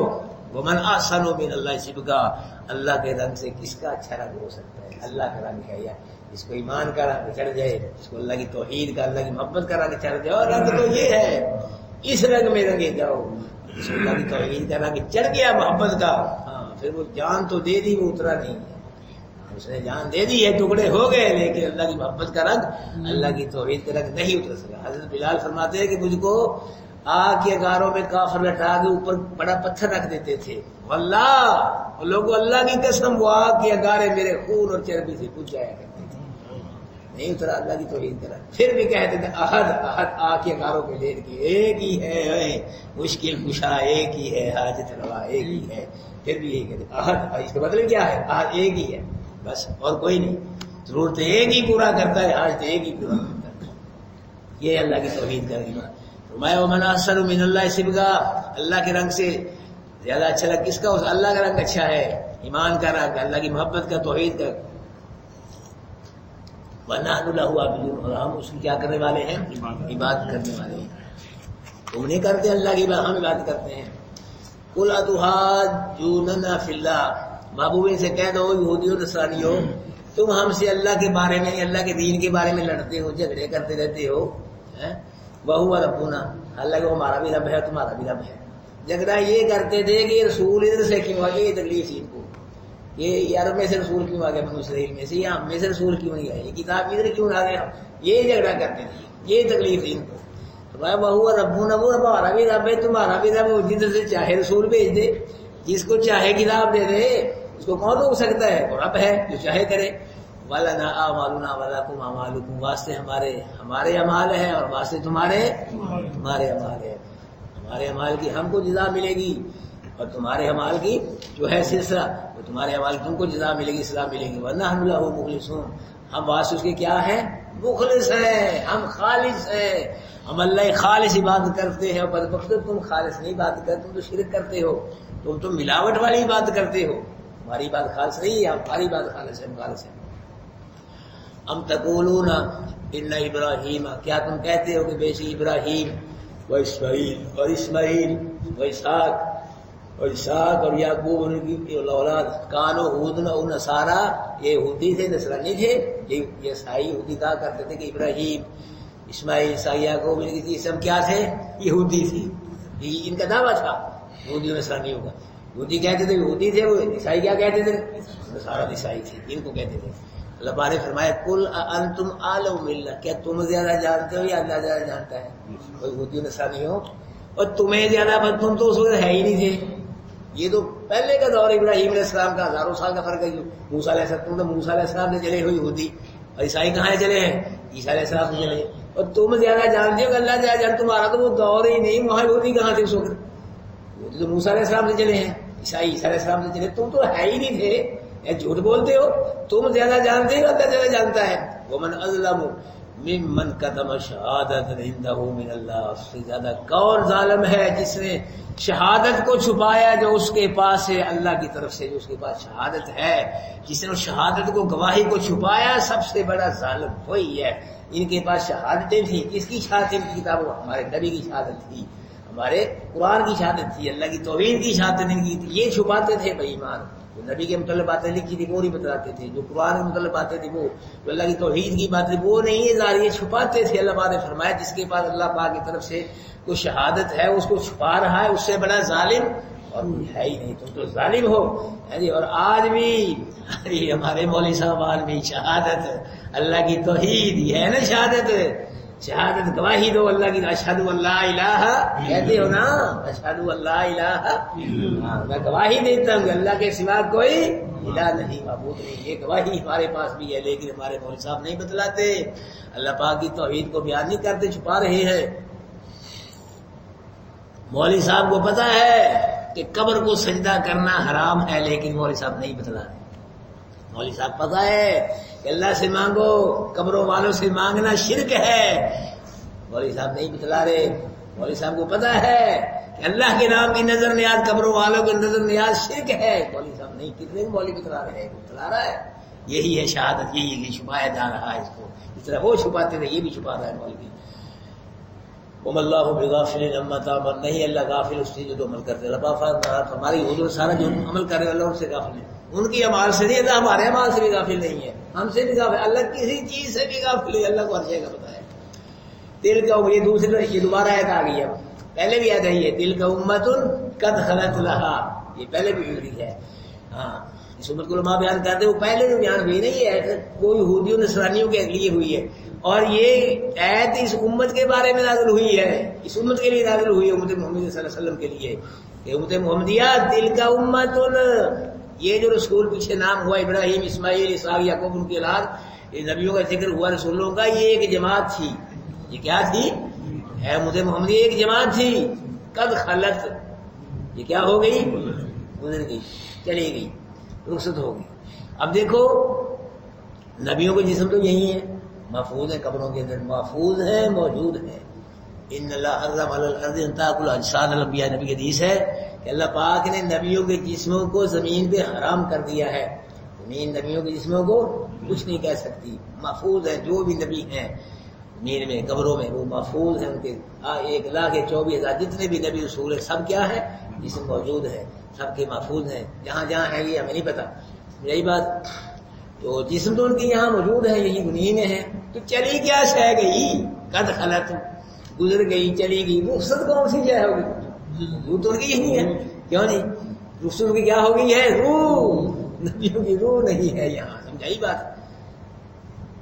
ومن احسن من اللہ صبغہ، اللہ کے رنگ سے کس کا اچھا رنگ ہو سکتا ہے؟ اللہ کا رنگ ہے، یا جس کو ایمان کا رنگ چڑھ جائے، جس کو اللہ کی توحید کا، اللہ کی محبت کا رنگ چڑھ جائے، اور رنگ تو یہ ہے، اس رنگ میں رنگے جاؤ۔ جس کو اللہ کی توحید کا رنگ چڑھ گیا، محبت کا، ہاں پھر وہ جان تو دے دی، وہ اترا نہیں ہے، اس نے جان دے دی ہے، ٹکڑے ہو گئے، لیکن اللہ کی محبت کا رنگ، اللہ کی توحید کا رنگ نہیں اتر سکا۔ حضرت بلال فرماتے ہیں کہ مجھ کو آگ کے اگاروں میں کافر لٹا کے اوپر بڑا پتھر رکھ دیتے تھے، واللہ لوگوں اللہ کی قسم، وہ آگ کے اگارے میرے خون اور چربی سے کچھ جایا کرتے تھے، نہیں اترا اللہ کی توحید کا رنگ۔ پھر بھی کہتے تھے احد احد، آگ کے اگاروں کے لیٹ کے، ایک ہی ہے مشکل کشا، ایک ہی ہے حاجت روا، ایک ہی ہے، پھر بھی یہی کہتے احد، اس کا مطلب کیا ہے؟ احد ایک ہی ہے بس، اور کوئی نہیں، ضرورت ایک ہی پورا کرتا ہے، حاجت ایک ہی پورا کرتا ہے۔ یہ اللہ کی توحید کا ایمان۔ فرمایا ومن احسن من اللہ صبغہ، اللہ کے رنگ سے زیادہ اچھا لگ کس کا؟ اللہ کا رنگ اچھا ہے، ایمان کا رنگ، اللہ کی محبت کا، توحید کا۔ وَنَحْنُ لَهُ عَابِدُونَ، اور ہم اس کی کیا کرنے والے ہیں؟ عبادت کرنے والے ہیں۔ تم نہیں کرتے اللہ کی عبادت، ہم عبادت کرتے ہیں۔ قُلْ أَتُحَاجُّونَنَا فِي اللَّهِ، محبوب سے کہہ دو یہودیوں نصرانیوں، تم ہم سے اللہ کے بارے میں، اللہ کے دین کے بارے میں لڑتے ہو، جھگڑے کرتے رہتے ہو۔ وَهُوَ رَبُّنَا، حالانکہ وہ ہمارا بھی رب ہے، تمہارا بھی رب ہے۔ جھگڑا یہ کرتے تھے کہ رسول ادھر سے کیوں آ گیا، یہ تکلیف تھی ان کو، یہ عرب میں سے رسول کیوں آ گیا، بنو اسرائیل میں سے، یا ہم میں سے رسول کیوں نہیں آیا، یہ کتاب ادھر کیوں آ گیا، یہ جھگڑا کرتے تھے، یہ تکلیف تھی ان کو۔ وَهُوَ رَبُّنَا، وہ ہمارا بھی رب ہے، تمہارا بھی رب ہے، جدھر سے چاہے رسول بھیج دے، جس کو چاہے کتاب دے دے، اس کو کون روک سکتا ہے؟ وہ رب ہے جو چاہے کرے۔ وَلَنَا أَعْمَالُنَا وَلَكُمْ أَعْمَالُكُمْ، واسطے ہمارے اعمال ہے اور واسطے ہمارے اعمال ہے۔ ہمارے اعمال کی ہم کو جزا ملے گی، اور تمہارے اعمال کی جو ہے سلسلہ، وہ تمہارے اعمال تم کو جزا ملے گی، سزا ملے گی۔ وَنَحْنُ لَهُ مُخْلِصُونَ، ہم واسطے اس کے کیا ہیں؟ مخلص ہیں، ہم خالص ہیں، ہم اللہ خالص عبادت کرتے ہیں۔ اور بدبختو تم خالص نہیں عبادت کرتے، تم تو شرک کرتے ہو، تم تو ملاوٹ والی عبادت کرتے ہو۔ ہماری بات خالص نہیں ہے، ہماری بات خالص ہے، ہم خالص ہیں۔ ام تقولون ان ابراہیم، کیا تم کہتے ہو کہ بے شک ابراہیم و اسماعیل و اسحاق اور یعقوب ان کی اولاد کانو ہودن و نصارا، یہ یہودی تھے نصرانی تھے؟ یہ عیسائی یہودی کہا کرتے تھے کہ ابراہیم اسماعیل اسحاق یعقوب ان کی قسم کیا تھے؟ یہودی تھی، یہ ان کا دعویٰ تھا یہودی و نصرانیوں کا۔ یہودی کہتے تھے یہودی تھے، وہ عیسائی کیا کہتے تھے؟ نصارا عیسائی تھے، ان کو کہتے تھے۔ اللہ پاک نے فرمایا قل انتم اعلم باللہ، کیا تم زیادہ جانتے ہو یا اللہ زیادہ جانتا ہے؟ کوئی یہودی و نصرانی ہو اور تمہیں زیادہ، تم تو اس وقت ہے ہی نہیں تھے۔ یہ تو پہلے کا دور ابراہیم علیہ السلام کا، ہزاروں سال کا فرق ہے۔ موسیٰ علیہ السلام، تم تو موسیٰ علیہ السلام سے چلے ہوئے یہودی، اور عیسائی کہاں چلے ہیں؟ عیسیٰ علیہ السلام سے چلے ہیں۔ اور تم زیادہ جانتے ہو کہ اللہ زیادہ جانتا، تمہارا تو وہ دور ہی نہیں، وہاں یہودی کہاں تھے اس وقت؟ یہودی تو موسیٰ علیہ السلام سے چلے ہیں، عیسائی عیسیٰ علیہ السلام سے چلے، تم تو ہے ہی نہیں تھے، جھوٹ بولتے ہو۔ تم زیادہ جانتے ہو، اللہ زیادہ جانتا ہے۔ وَمَنْ أَظْلَمُ مِمَّنْ كَتَمَ شَهَادَةً عِندَهُ مِنَ اللَّهِ، اس سے زیادہ کون ظالم ہے جس نے شہادت کو چھپایا جو اس کے پاس ہے اللہ کی طرف سے، جو اس کے پاس شہادت ہے، جس نے شہادت کو، گواہی کو چھپایا، سب سے بڑا ظالم وہی ہے۔ ان کے پاس شہادتیں تھیں، کس کی شہادت؟ ان کی کتابوں، ہمارے نبی کی شہادت تھی، ہمارے قرآن کی شہادت تھی، اللہ کی توحید کی شہادت ان کی تھی۔ یہ چھپاتے تھے بے ایمان، جو نبی کے متعلق باتیں لکھی تھی وہ نہیں بتلاتے تھے، جو قرآن کے متعلق باتیں تھی وہ، جو اللہ کی توحید کی باتیں وہ نہیں اظہار، یہ چھپاتے تھے۔ اللہ پاک نے فرمایا جس کے پاس اللہ پاک کی طرف سے کوئی شہادت ہے اس کو چھپا رہا ہے، اس سے بڑا ظالم اور کوئی ہے ہی نہیں، تم تو ظالم ہو۔ اور آج بھی ہمارے مولوی صاحبان بھی شہادت اللہ کی توحید یہ ہے نا، شہادت گواہی دو اللہ کی، اشہد اللہ الہ، کہتے ہو نا اشہد اللہ الہ، میں گواہی دیتا ہوں کہ اللہ کے سوا کوئی الہ نہیں، معبود نہیں۔ یہ گواہی ہمارے پاس بھی ہے، لیکن ہمارے مولوی صاحب نہیں بتلاتے، اللہ پاک کی توحید کو بیان نہیں کرتے، چھپا رہے ہیں۔ مولوی صاحب کو پتا ہے کہ قبر کو سجدہ کرنا حرام ہے، لیکن مولوی صاحب نہیں بتلاتے۔ مولوی صاحب پتا ہے کہ اللہ سے مانگو، قبروں والوں سے مانگنا شرک ہے، مولوی صاحب نہیں بتلا رہے۔ مولوی صاحب کو پتا ہے کہ اللہ کے نام کی نظر نیاز، قبروں والوں کی نظر نیاز شرک ہے، مولوی صاحب نہیں، کتنے مولوی بتلا رہے ہیں، بتلا رہا ہے۔ یہی ہے شہادت، یہی ہے، چھپایا جا رہا ہے اس کو، اس طرح وہ چھپاتے تھے، یہ بھی چھپا رہا ہے مولوی۔ وَمَا اللَّهُ بِغَافِلٍ عَمَّا تَعْمَلُونَ، نہیں اللہ غافل اس چیز جو عمل کرتے ہیں۔ ہماری حضور سارا جو عمل کر رہے ہیں اللہ ان سے غافل ہے، ان کی اعمال سے نہیں، اللہ ہمارے اعمال سے بھی غافل نہیں ہے، ہم سے بھی غافل، اللہ کسی چیز سے بھی غافل ہے، اللہ کو ہر جگہ پتہ ہے۔ دل کا یہ دوسری، یہ دوبارہ آیت آ گئی ہے، پہلے بھی آیت آئی ہے، دل کا امت قد خلت لہا، یہ پہلے بھی ہوئی ہے۔ ہاں اس امت کو علماء بیان کرتے، وہ پہلے بھی بیان ہوئی نہیں ہے، کوئی یہودیوں نصرانیوں کے لیے ہوئی ہے، اور یہ آیت اس امت کے بارے میں نازل ہوئی ہے، اس امت کے لیے نازل ہوئی ہے، امت محمد صلی اللہ علیہ وسلم کے لیے، کہ امت محمدیہ دل کا امت، یہ جو رسول پیچھے نام ہوا ابراہیم اسماعیل اسحاق یعقوب ان کی اولاد، یہ نبیوں کا ذکر ہوا رسولوں کا، یہ ایک جماعت تھی، یہ کیا تھی؟ امت محمدیہ ایک جماعت تھی، قد خلت، یہ کیا ہو گئی؟ گزر گئی، چلی گئی، رخصت ہو گئی۔ اب دیکھو نبیوں کے جسم تو یہی ہیں، محفوظ ہیں، قبروں کے اندر محفوظ ہیں، موجود ہیں۔ ان اللہ حرم علی الارض ان تاکل اجساد الانبیاء، نبی کی حدیث ہے کہ اللہ پاک نے نبیوں کے جسموں کو زمین پہ حرام کر دیا ہے، زمین نبیوں کے جسموں کو کچھ نہیں کہہ سکتی، محفوظ ہے، جو بھی نبی ہیں زمین میں قبروں میں وہ محفوظ ہیں، ان کے 1,24,000 جتنے بھی نبی رسول ہیں سب کیا ہے؟ جسم موجود ہے، سب کے محفوظ ہیں، جہاں جہاں ہے یہ ہمیں نہیں پتا، یہی بات، تو جسم تو ان کی یہاں موجود ہے، یہی دنیا میں ہے، تو چلی کیا شے گئی؟ قد خلت، گزر گئی، چلی گئی، رخصت کون سی شے ہوگی؟ روح تو ان کی یہی ہے، کیوں نہیں؟ رخصت کی کیا ہو گئی ہے؟ روح، نبیوں کی روح نہیں ہے یہاں، سمجھائی بات؟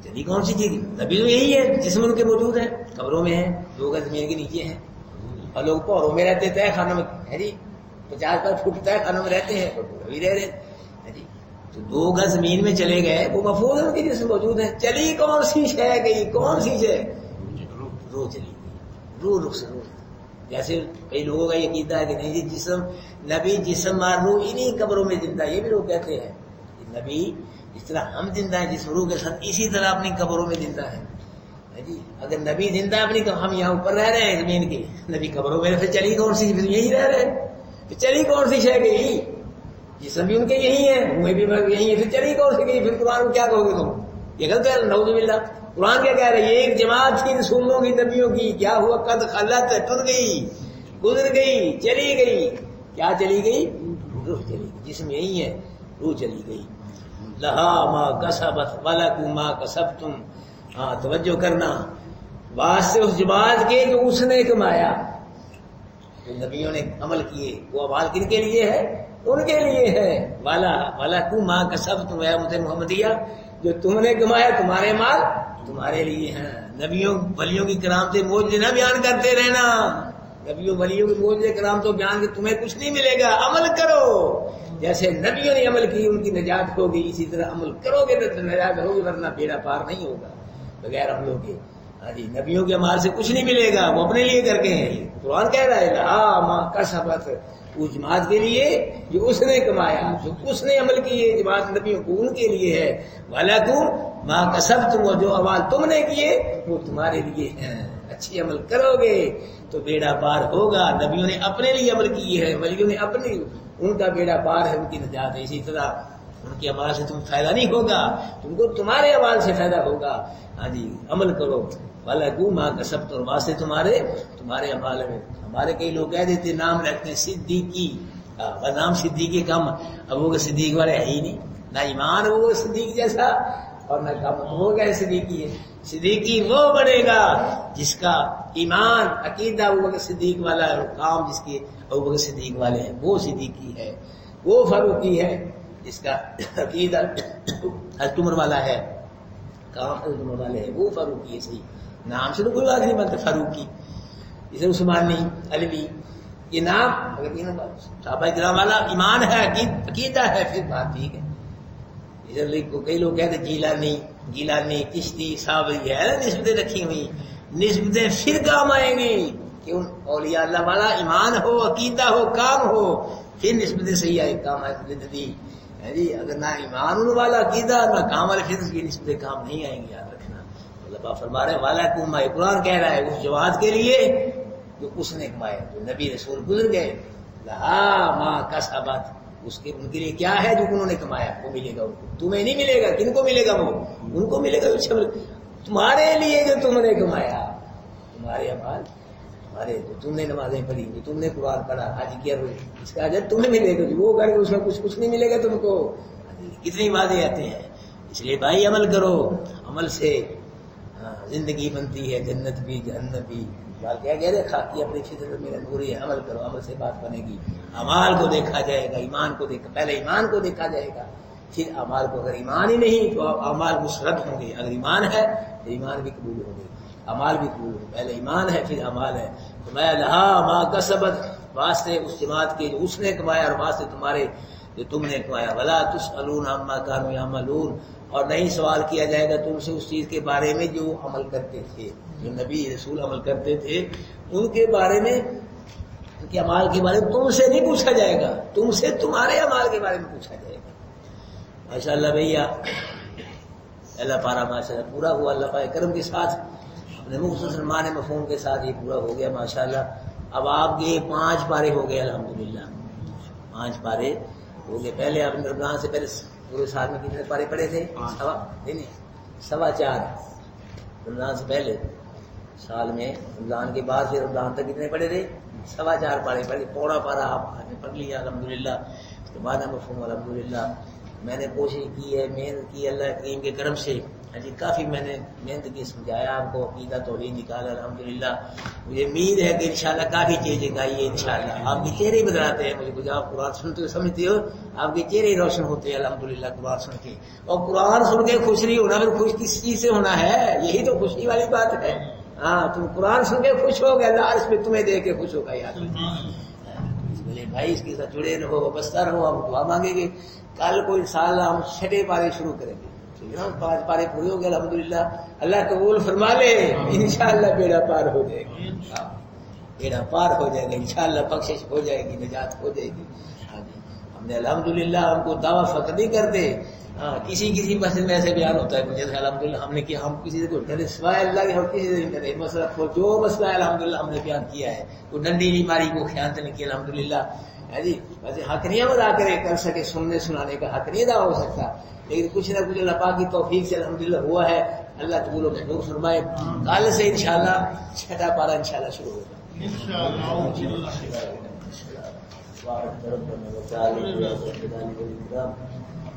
چلی کون سی چیز؟ نبی تو یہی ہے، جسم ان کے موجود ہے، قبروں میں ہیں، لوگ زمین کے نیچے ہیں، اور لوگ پہاڑوں میں رہتے تھے، خانوں میں ہے جی، 50 پر پھوٹتا ہے کانوں میں رہتے ہیں ابھی رہ رہے جی. تو 2 گز زمین میں چلے گئے وہ مفعول ہے ان کے جسم موجود ہے. چلی کون سی شے گئی؟ کون سی شے؟ روح چلی گئی. روح رخ سے روح. جیسے کئی لوگوں کا یہ عقیدہ ہے کہ نہیں جی جسم نبی جسم مار روح انہیں قبروں میں زندہ. یہ بھی لوگ کہتے ہیں نبی جس طرح ہم زندہ ہیں جس روح کے ساتھ اسی طرح اپنی قبروں میں زندہ ہے جی. اگر نبی زندہ اپنی ہم یہاں اوپر رہ رہے ہیں زمین کے نبی قبروں میں پھر چلی کون سی؟ پھر یہی رہ رہے پھر چلی کون سی شے گئی؟ جسم بھی ان کے یہی ہے ہوئے بھی یہی ہے پھر چلی کون سی گئی؟ پھر قرآن کو کیا کہو گے تم؟ یہ غلط ہے نعوذ باللہ. قرآن کیا کہہ رہے ہیں؟ یہ ایک جماعت تھی رسولوں کی نبیوں کی کیا ہوا قد خلت ٹر گئی گزر گئی چلی گئی. کیا چلی گئی؟ روح چلی گئی. جسم یہی ہے روح چلی گئی. لہا ما کسبت ولکم ما کسبتم. ہاں توجہ کرنا واسطے اس جماعت کے جو اس نے کمایا. جو نبیوں نے عمل کیے وہ اعمال کن کے لیے ہے؟ ان کے لیے ہے. ولکم ما کسبتم اے امت محمدیہ جو تم نے کمایا تمہارے مال تمہارے لیے ہیں. نبیوں ولیوں کی کرامتیں موجزے نہ بیان کرتے رہنا. نبیوں ولیوں کی موجزے کرامتوں بیان کہ تمہیں کچھ نہیں ملے گا. عمل کرو جیسے نبیوں نے عمل کی ان کی نجات ہوگی اسی طرح عمل کرو گے تو نجات ہوگی ورنہ بیڑا پار نہیں ہوگا بغیر عملوں کے. ہاں جی نبیوں کے مال سے کچھ نہیں ملے گا وہ اپنے لیے کر کے ہیں. قرآن کہہ رہا ہے لہا ما کسبت اس جماعت کے لیے جو اس نے کمایا جو اس نے عمل کیے جماعت نبیوں کو ان کے لیے ہے. وَلَكُمْ مَا كَسَبْتُمْ جو عمال تم نے کیے وہ تمہارے لیے ہیں. اچھی عمل کرو گے تو بیڑا پار ہوگا. نبیوں نے اپنے لیے عمل کی ہے ولیوں نے اپنی ان کا بیڑا پار ہے ان کی نجات ہے. اسی طرح ان کے عمال سے تم فائدہ نہیں ہوگا تم کو تمہارے عمال سے فائدہ ہوگا. ہاں جی عمل کرو. وَلَكُمْ مَا كَسَبْتُمْ واسطے تمہارے عمال میں. ہمارے کئی لوگ کہہ دیتے نام رکھتے ہیں صدیقی. نام صدیقی کم اب وہ صدیق والے ہے ہی نہیں. نہ ایمان وہ صدیق جیسا اور نہ کم وہ کیا صدیقی ہے. صدیقی وہ بنے گا جس کا ایمان عقیدہ ابو بکر صدیق والا ہے اور کام جس کے ابو بکر صدیق والے ہیں وہ صدیقی ہے. وہ فاروقی ہے جس کا عقیدہ حضرت عمر والا ہے کام حضرت عمر والے ہیں وہ فاروقی ہے. صحیح نام سے تو کوئی بات نہیں بنتا فاروقی جسے عثمانی علوی یہ نام اگر صحابہ کرام والا ایمان ہے عقیدہ ہے پھر بات ٹھیک ہے. کئی لوگ کہتے گیلانی چشتی صابری ہے نسبتیں رکھی ہوئی. نسبتیں پھر کام آئیں گی کہ ان اولیاء اللہ والا ایمان ہو عقیدہ ہو کام ہو پھر نسبتیں صحیح آئے کام آئے جی. اگر نہ ایمان ان والا عقیدہ نہ کام والے پھر اس کی نسبتیں کام نہیں آئیں گی. یاد رکھنا اللہ فرما رہے والا قرآن کہہ رہا ہے اس جماعت کے لیے جو اس نے کمایا جو نبی رسول گزر گئے. لہا ما کسبت اس کے ان کے لیے کیا ہے جو انہوں نے کمایا وہ ملے گا ان کو. تمہیں نہیں ملے گا. کن کو ملے گا؟ وہ ان کو ملے گا تمہارے لیے جو تم نے کمایا. تمہارے اعمال تمہارے جو تم نے نمازیں پڑھی جو تم نے قرآن پڑھا حج کیا اس کا اجر تمہیں ملے گا. وہ کر کے اس میں کچھ نہیں ملے گا تم کو. کتنی وعدے آتے ہیں. اس لیے بھائی عمل کرو. عمل سے زندگی بنتی ہے جنت بھی جہنم بھی. کیا کہہ رہے خاکی اپنی فطرت میں نوری ہے. عمل کرو عمل سے بات بنے گی. اعمال کو دیکھا جائے گا ایمان کو دیکھا پہلے ایمان کو دیکھا جائے گا پھر اعمال کو. اگر ایمان ہی نہیں تو اعمال مسرد ہوں گے. اگر ایمان ہے تو ایمان بھی قبول ہوں گے اعمال بھی قبول ہوں. پہلے ایمان ہے پھر اعمال ہے. تو میں لہا ما کسبت واسطے اس جماعت کے جو اس نے کمایا اور واسطے تمہارے جو تم نے کمایا. ولا تسألون عما كانوا يعملون اور نہیں سوال کیا جائے گا تم سے اس چیز کے بارے میں جو عمل کرتے تھے. جو نبی رسول عمل کرتے تھے ان کے بارے میں ان کے اعمال کے بارے میں تم سے نہیں پوچھا جائے گا. تم سے تمہارے اعمال کے بارے میں پوچھا جائے گا. ماشاء اللہ بھیا اللہ پارا ماشاء اللہ پورا ہوا. اللہ پاک کرم کے ساتھ اپنے مختصر معنی مفہوم کے ساتھ یہ پورا ہو گیا ماشاء اللہ. اب آپ کے 5 پارے ہو گئے الحمدللہ. 5 پارے ہو گئے. پہلے آپ نے رمضان سے پہلے پورے سال میں کتنے پارے پڑے تھے؟ 4.25 رمضان سے پہلے سال میں. رمضان کے بعد پھر رمضان تک کتنے پڑے تھے؟ 4.25 پارے پڑے. پورا پارا آپ نے پڑھ لیا الحمدللہ. اس کے بعد مفہوم الحمدللہ. میں نے کوشش کی ہے محنت کی اللہ کریم کے کرم سے. جی کافی میں نے محنت کی سمجھایا آپ کو عقیدہ توحید نکالا الحمدللہ. مجھے امید ہے کہ انشاءاللہ کافی چیزیں گائی انشاءاللہ. آپ کے چہرے بدلاتے ہیں مجھے. کچھ آپ قرآن سنتے ہو سمجھتے ہو آپ کے چہرے روشن ہوتے ہیں الحمدللہ قرآن سن کے. اور قرآن سن کے خوش نہیں ہونا پھر خوش کس چیز سے ہونا ہے؟ یہی تو خوشی والی بات ہے. ہاں تم قرآن سن کے خوش ہو گے اللہ اس میں تمہیں دیکھ کے خوش ہوگا. یاد میرے بھائی اس کے ساتھ جڑے رہو، وابستہ رہو، ہم دعا مانگیں گے. کل کو انشاءاللہ ہم 6 پارے شروع کریں گے. 5 پارے پورے ہو گئے الحمدللہ. اللہ قبول فرما لے، انشاءاللہ بیڑا پار ہو جائے گا. بیڑا پار ہو جائے گا انشاءاللہ، بخشش ہو جائے گی، نجات ہو جائے گی. ہم نے الحمدللہ ہم کو دعویٰ فقط نہیں کرتے. کسی مسجد میں ایسے بیان ہوتا ہے جیسے الحمدللہ ہم نے کیا، ہم کسی سے کوئی ڈرے سوائے اللہ کے ہم کسی سے نہیں ڈرے. مسئلہ جو مسئلہ ہے الحمدللہ ہم نے بیان کیا ہے. کوئی ڈنڈی نہیں ماری، کوئی خیانت نہیں کی الحمدللہ. ہے جی ویسے حق نہیں ہم ادا کرے کر سکے، سننے سنانے کا حق نہیں ادا ہو سکتا، لیکن کچھ نہ کچھ اللہ پاک کی توفیق سے الحمدللہ ہوا ہے. اللہ قبول و منظور فرمائے. کل سے انشاءاللہ 6 پارہ انشاءاللہ شروع ہوگا.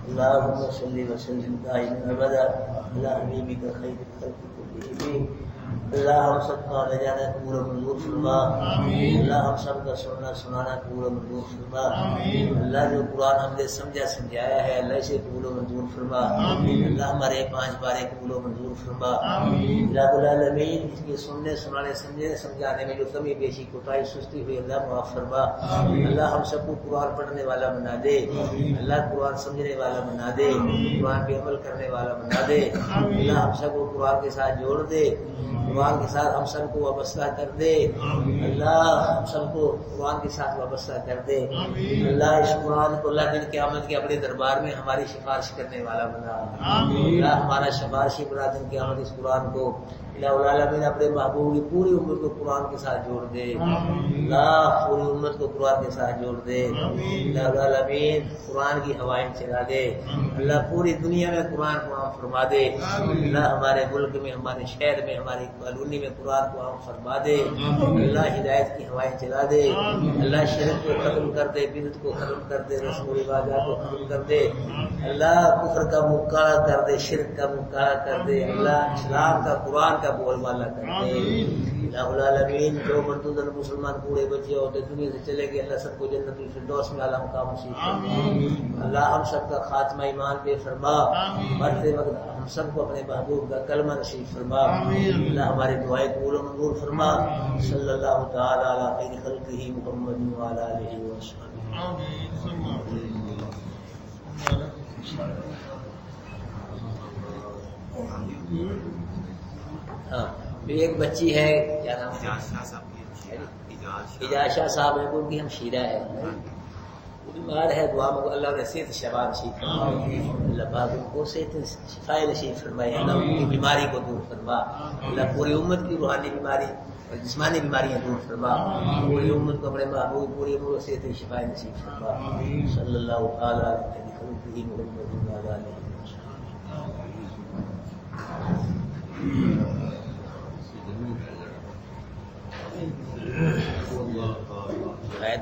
اللهم صل وسلم دائما ابدا على حبيبك خير الخلق كلهم. اللہ ہم سب کا آنے جانا قبول و منظور فرما. اللہ ہم سب کا سننا سنانا قبول و منظور فرما. اللہ جو قرآن ہم نے سمجھا سمجھایا ہے اللہ اسے قبول و منظور فرما. اللہ ہمارے 5 بارے قبول و منظور فرما. رب العالمین اس کے سننے سنانے سمجھنے سمجھانے میں جو کمی بیشی کوتاہی سستی ہوئی اللہ معاف فرما. اللہ ہم سب کو قرآن پڑھنے والا بنا دے. اللہ قرآن سمجھنے والا بنا دے، قرآن پہ عمل کرنے والا بنا دے. اللہ ہم سب کو قرآن کے ساتھ جوڑ دے، قرآن کے ساتھ ہم سب کو وابستہ کر دے. اللہ ہم سب کو قرآن کے ساتھ وابستہ کر دے. اللہ اس قرآن کو اللہ دن قیامت کے اپنے دربار میں ہماری سفارش کرنے والا بنا. اللہ ہمارا سفارشی بنا دن قیامت اس قرآن کو. اللہ العالمین اپنے محبوب کی پوری امت کو قرآن کے ساتھ جوڑ دے. اللہ پوری امت کو قرآن کے ساتھ جوڑ دے. اللہ العالمین قرآن کی ہوائیں چلا دے. اللہ پوری دنیا میں قرآن کو عام فرما دے. اللہ ہمارے ملک میں، ہمارے شہر میں، ہماری کالونی میں قرآن کو عام فرما دے. اللہ ہدایت کی ہوائیں چلا دے. اللہ شرک کو ختم کر دے، بدعت کو ختم کر دے، رسم و رواجات کو ختم کر دے. اللہ کفر کا منہ کالا کر دے، شرک کا منہ کالا کر دے. اللہ اسلام کا قرآن کا بول بالا کر دے. اللہ العالمین جو مردود مسلمان بوڑھے بچے ہوتے دنیا سے چلے گئے اللہ سب کو جنت الفردوس میں اعلیٰ مقام نصیب فرما. اللہ ہم سب کا خاتمہ ایمان پہ فرما. مرتے وقت ہم سب کو اپنے محبوب کا کلمہ نصیب فرما. اللہ ہماری دعائیں قبول و منظور فرما. صلی اللہ تعالی علی خیر خلقہ محمد وعلی آلہ وصحبہ. ہاں ایک بچی ہے، کیا نام ہے؟ اجاز شاہ صاحب ہے، ان کی ہم شیرہ ہے، بیمار ہے. دعا میں اللہ نے صحت شفا نصیب فرمائے. اللہ پاک ان کو صحت شفا نصیب فرمائے. اللہ ان کی بیماری کو دور فرما. اللہ پوری امت کی روحانی بیماری اور جسمانی بیماریاں دور فرما. پوری امت کو اپنے محبوب پوری امت کو صحت شفا نصیب فرما. صلی اللہ تعالی علیہ وسلم.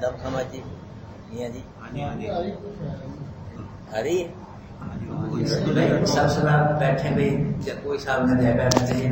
دم سمجھ جی میاں جی آ رہی ہے. سب سلام بیٹھے بھائی، کوئی صاحب نہ جائے بیٹھے.